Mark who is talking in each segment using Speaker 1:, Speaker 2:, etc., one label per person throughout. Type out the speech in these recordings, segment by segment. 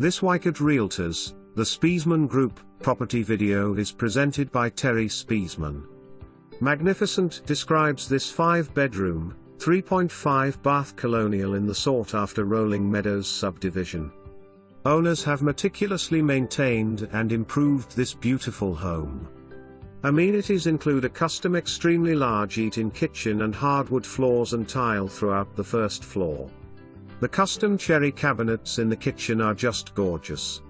Speaker 1: This Weichert Realtors, the Spiesman Group, property video is presented by Terry Spiesman. Magnificent describes this 5-bedroom, 3.5 bath Colonial in the sought-after Rolling Meadows subdivision. Owners have meticulously maintained and improved this beautiful home. Amenities include a custom extremely large eat-in kitchen and hardwood floors and tile throughout the first floor. The custom cherry cabinets in the kitchen are just gorgeous.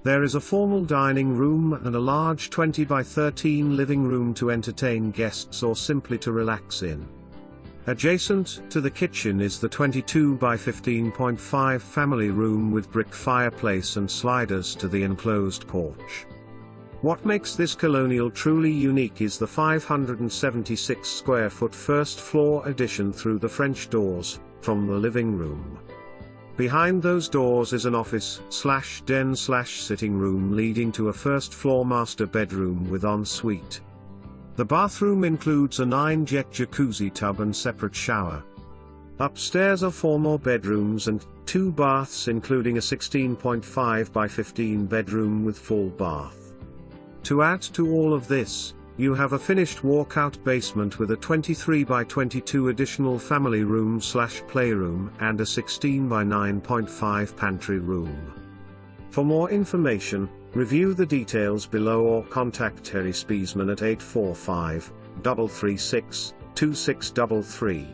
Speaker 1: There is a formal dining room and a large 20 by 13 living room to entertain guests or simply to relax in. Adjacent to the kitchen is the 22 by 15.5 family room with brick fireplace and sliders to the enclosed porch. What makes this Colonial truly unique is the 576 square foot first floor addition through the French doors, from the living room. Behind those doors is an office/den/sitting room leading to a first floor master bedroom with ensuite. The bathroom includes a 9-jet jacuzzi tub and separate shower. Upstairs are 4 more bedrooms and 2 baths, including a 16.5 by 15 bedroom with full bath. To add to all of this, you have a finished walkout basement with a 23 by 22 additional family room/playroom and a 16 by 9.5 pantry room. For more information, review the details below or contact Terry Spiesman at 845-336-2633.